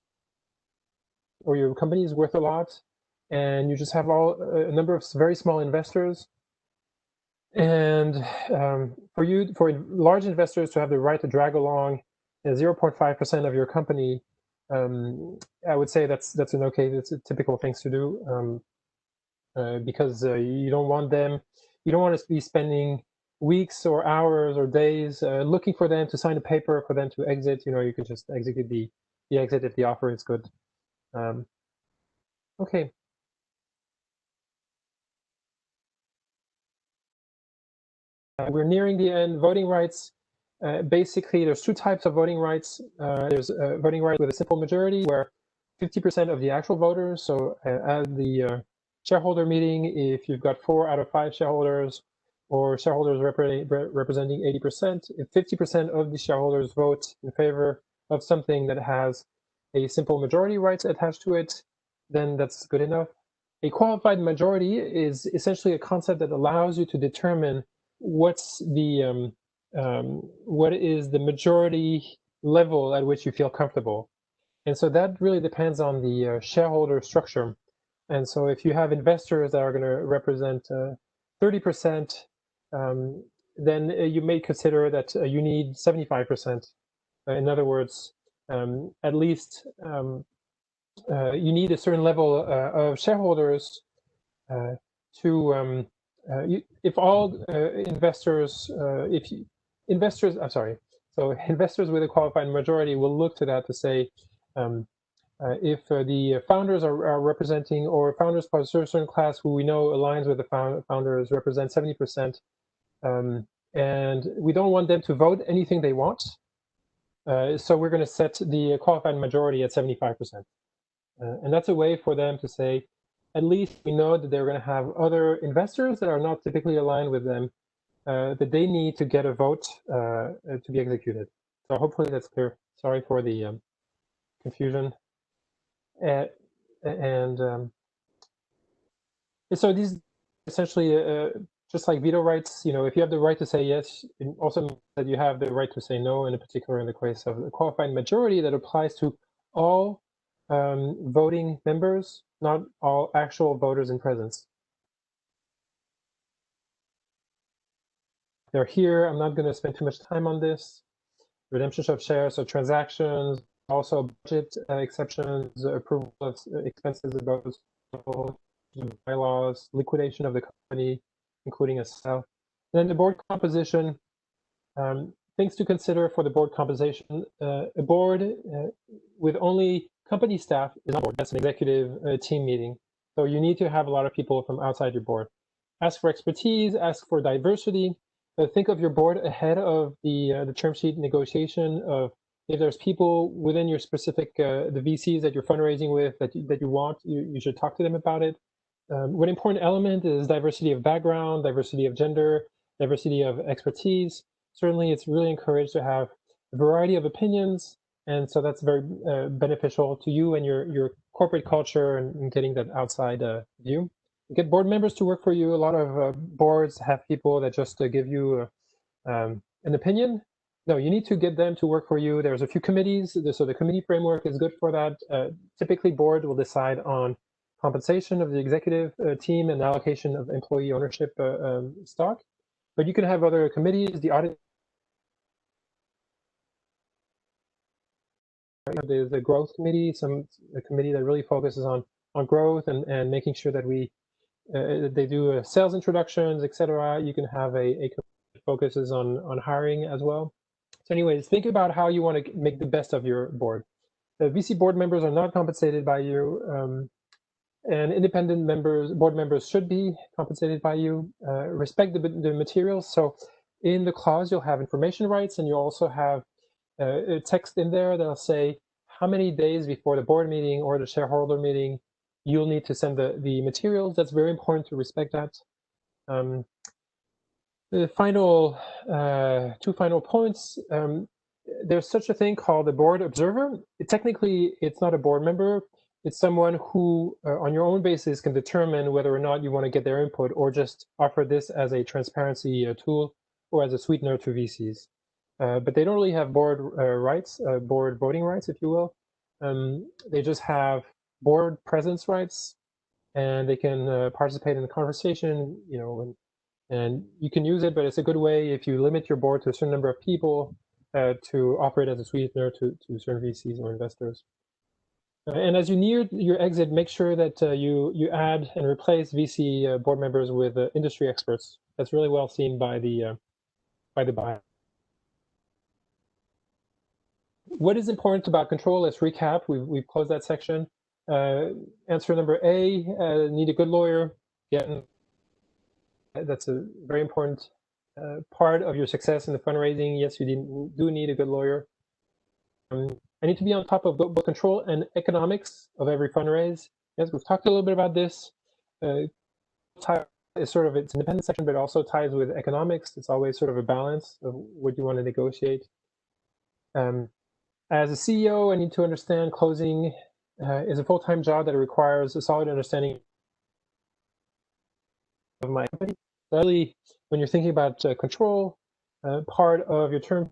or your company is worth a lot, and you just have a number of very small investors. And for large investors to have the right to drag along 0.5% of your company, I would say that's a typical things to do, because you don't want to be spending weeks or hours or days looking for them to sign a paper for them to exit. You can just execute the exit if the offer is good. Okay. We're nearing the end. Voting rights. Basically, there's 2 types of voting rights. There's voting rights with a simple majority, where 50% of the actual voters. So at the shareholder meeting, if you've got 4 out of 5 shareholders, or shareholders representing 80%, if 50% of the shareholders vote in favor of something that has a simple majority rights attached to it, then that's good enough. A qualified majority is essentially a concept that allows you to determine what is the majority level at which you feel comfortable. And so that really depends on the shareholder structure. And so if you have investors that are going to represent 30%, then you may consider that you need 75%. In other words, at least you need a certain level of shareholders if all investors, so investors with a qualified majority will look to that to say, if the founders are representing, or founders plus a certain class who we know aligns with the founders represent 70%, and we don't want them to vote anything they want, so we're going to set the qualified majority at 75%. And that's a way for them to say, at least we know that they're going to have other investors that are not typically aligned with them, that they need to get a vote to be executed. So hopefully that's clear. Sorry for the confusion. So these essentially, just like veto rights, if you have the right to say yes, it also means that you have the right to say no, and in particular in the case of a qualified majority, that applies to all voting members, not all actual voters in presence. They're here. I'm not going to spend too much time on this. Redemption of shares, so transactions, also budget exceptions, approval of expenses above bylaws, liquidation of the company, including a sale. And then the board composition, things to consider for the board composition. A board with only company staff is not a board. That's an executive team meeting. So you need to have a lot of people from outside your board. Ask for expertise, ask for diversity. Think of your board ahead of the term sheet negotiation of if there's people within your specific, the VCs that you're fundraising with that you want, you should talk to them about it. One important element is diversity of background, diversity of gender, diversity of expertise. Certainly, it's really encouraged to have a variety of opinions, and so that's very beneficial to you and your corporate culture and getting that outside view. Get board members to work for you. A lot of boards have people that just give you an opinion. No, you need to get them to work for you. There's a few committees, so the committee framework is good for that. Typically, board will decide on compensation of the executive team and allocation of employee ownership stock. But you can have other committees, the audit, the growth committee, a committee that really focuses on growth and making sure that they do sales introductions, etc. You can have a committee that focuses on hiring as well. So anyways, think about how you want to make the best of your board. The VC board members are not compensated by you, and independent board members should be compensated by you. Respect the materials. So in the clause, you'll have information rights, and you'll also have a text in there that'll say how many days before the board meeting or the shareholder meeting you'll need to send the materials. That's very important to respect that. The final two final points. There's such a thing called a board observer. Technically, it's not a board member. It's someone who, on your own basis, can determine whether or not you want to get their input or just offer this as a transparency tool or as a sweetener to VCs. But they don't really have board rights, board voting rights, if you will. They just have board presence rights, and they can participate in the conversation, and you can use it, but it's a good way if you limit your board to a certain number of people to offer it as a sweetener to certain VCs or investors. And as you near your exit, make sure that you add and replace VC board members with industry experts. That's really well seen by the buyer. What is important about control? Let's recap. We've closed that section. Answer number A, need a good lawyer. That's a very important part of your success in the fundraising. Yes, you do need a good lawyer. I need to be on top of both control and economics of every fundraise. Yes, we've talked a little bit about this. It's sort of its independent section, but also ties with economics. It's always sort of a balance of what you want to negotiate. As a CEO, I need to understand closing is a full-time job that requires a solid understanding of my company. Really, when you're thinking about control, part of your term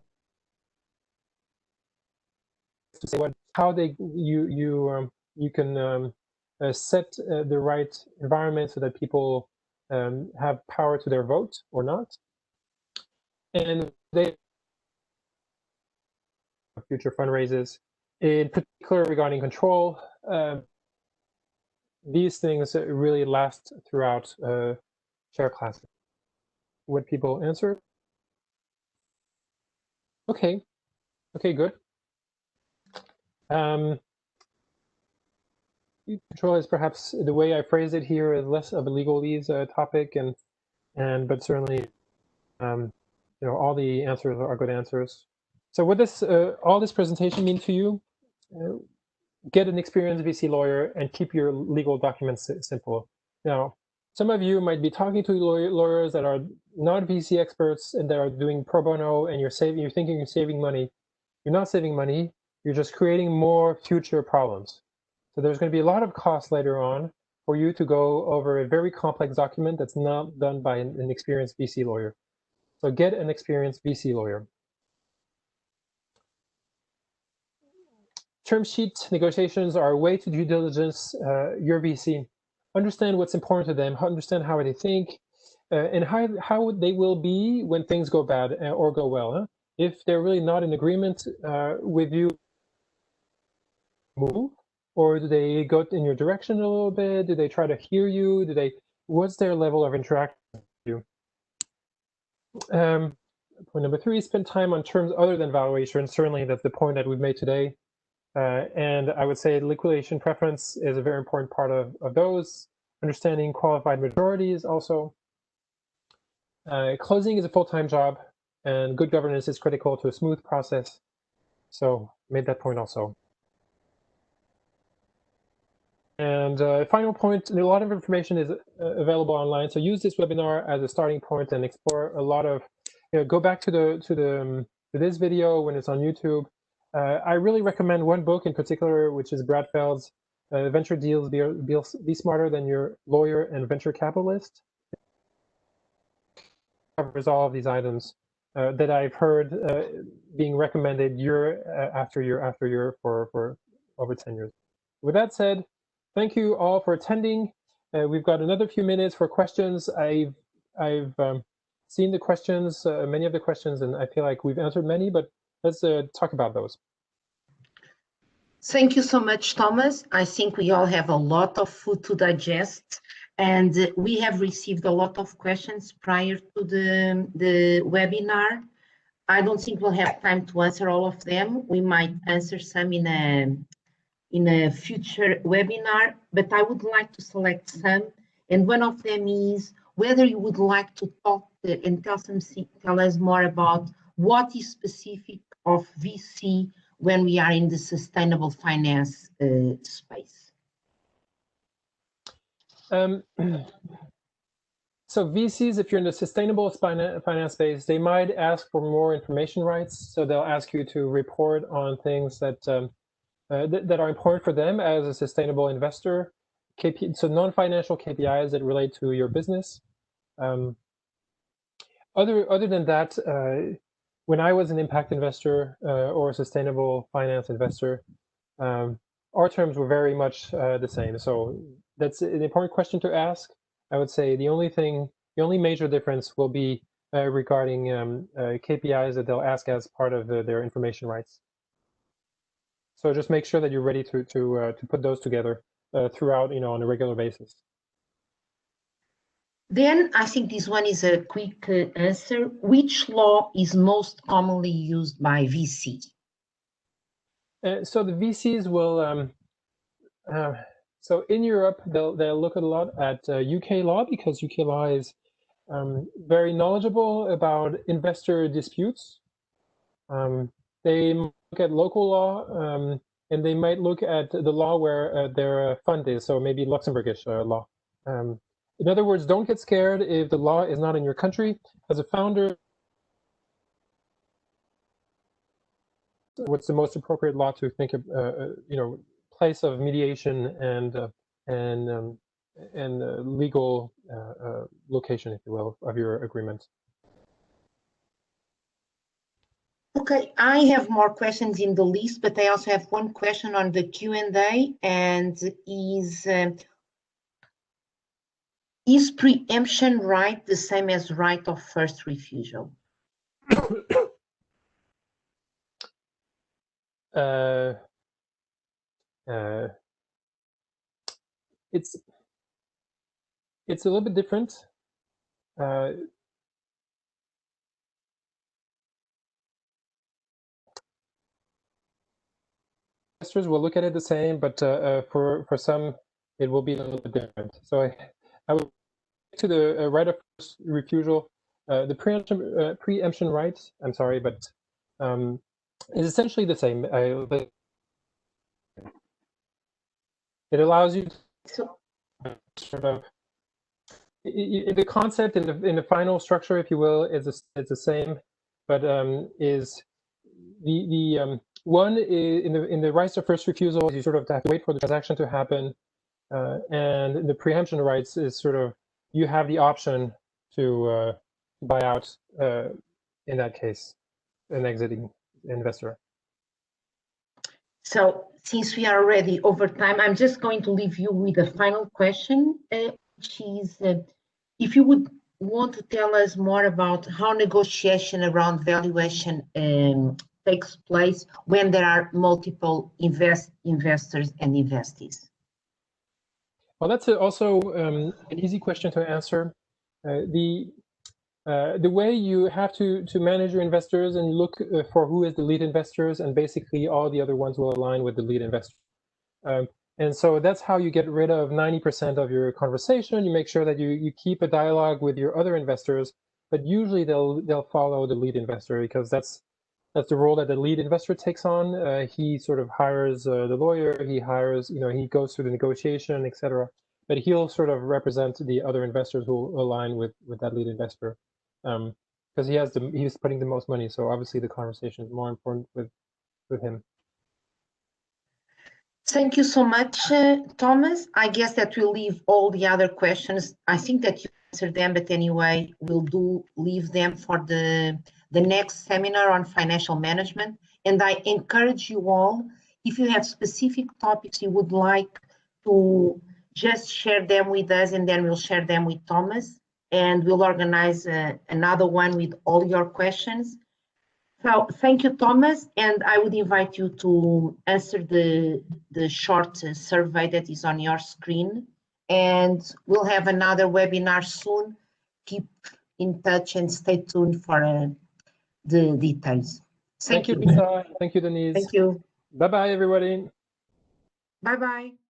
to say how you can set the right environment so that people have power to their vote or not, and they future fundraisers, in particular regarding control. These things really last throughout share classes. Would people answer? Okay, good. Control is perhaps the way I phrase it here is less of a legalese topic, but certainly, all the answers are good answers. So what does all this presentation mean to you? Get an experienced VC lawyer and keep your legal documents simple. Now, some of you might be talking to lawyers that are not VC experts and that are doing pro bono, and you're thinking you're saving money. You're not saving money. You're just creating more future problems. So there's going to be a lot of costs later on for you to go over a very complex document that's not done by an experienced VC lawyer. So get an experienced VC lawyer. Term sheet negotiations are a way to due diligence your VC. Understand what's important to them, understand how they think, and how they will be when things go bad or go well. Huh? If they're really not in agreement with you, move, or do they go in your direction a little bit? Do they try to hear you? What's their level of interaction with you? Point number 3, spend time on terms other than valuation. Certainly that's the point that we've made today. And I would say liquidation preference is a very important part of those. Understanding qualified majorities also. Closing is a full-time job, and good governance is critical to a smooth process. So made that point also. And final point, a lot of information is available online. So use this webinar as a starting point and explore a lot of, go back to this video when it's on YouTube. I really recommend one book in particular, which is Brad Feld's Venture Deals, Be Smarter Than Your Lawyer and Venture Capitalist. It covers all of these items that I've heard being recommended year after year for over 10 years. With that said, thank you all for attending. We've got another few minutes for questions. I've seen the questions, many of the questions, and I feel like we've answered many, but let's talk about those. Thank you so much, Thomas. I think we all have a lot of food to digest, and we have received a lot of questions prior to the webinar. I don't think we'll have time to answer all of them. We might answer some in a future webinar, but I would like to select some, and one of them is whether you would like to talk and tell us more about what is specific of VC when we are in the sustainable finance space. So VCs, if you're in the sustainable finance space, they might ask for more information rights. So they'll ask you to report on things that that are important for them as a sustainable investor. So non-financial KPIs that relate to your business. Other than that, when I was an impact investor or a sustainable finance investor, our terms were very much the same. So that's an important question to ask. I would say the only major difference will be regarding KPIs that they'll ask as part of their information rights. So just make sure that you're ready to put those together throughout, on a regular basis. Then I think this one is a quick answer. Which law is most commonly used by VC? So the VCs will, so in Europe, they'll look a lot at UK law, because UK law is very knowledgeable about investor disputes. They look at local law, and they might look at the law where their fund is, so maybe Luxembourgish law. In other words, don't get scared if the law is not in your country. As a founder, what's the most appropriate law to think of, place of mediation and legal location, if you will, of your agreement. Okay, I have more questions in the list, but I also have one question on the Q&A, and is preemption right the same as right of first refusal? It's a little bit different. Investors will look at it the same, but for some, it will be a little bit different. So I will to the right of first refusal. The preemption right, I'm sorry, but is essentially the same. It allows you to sort of the concept in the final structure, if you will, is the same, but is the one is in the rights of first refusal, you sort of have to wait for the transaction to happen, and the preemption rights is sort of you have the option to buy out in that case an exiting investor. So since we are already over time, I'm just going to leave you with a final question, which is if you would want to tell us more about how negotiation around valuation takes place when there are multiple investors and investees. Well, that's also an easy question to answer. The way you have to manage your investors and look for who is the lead investors, and basically all the other ones will align with the lead investor. And so that's how you get rid of 90% of your conversation. You make sure that you keep a dialogue with your other investors, but usually they'll follow the lead investor, because that's the role that the lead investor takes on. He sort of hires the lawyer, he hires, he goes through the negotiation, etc. But he'll sort of represent the other investors who will align with that lead investor, because he's putting the most money. So obviously the conversation is more important with him. Thank you so much, Thomas. I guess that we'll leave all the other questions. I think that you answered them, but anyway, we'll leave them for the next seminar on financial management. And I encourage you all, if you have specific topics you would like to just share them with us, and then we'll share them with Thomas, and we'll organize another one with all your questions. So thank you, Thomas, and I would invite you to answer the short survey that is on your screen, and we'll have another webinar soon. Keep in touch and stay tuned for the details. Thank you, Lisa. Thank you, Denise. Thank you. Bye-bye, everybody. Bye-bye.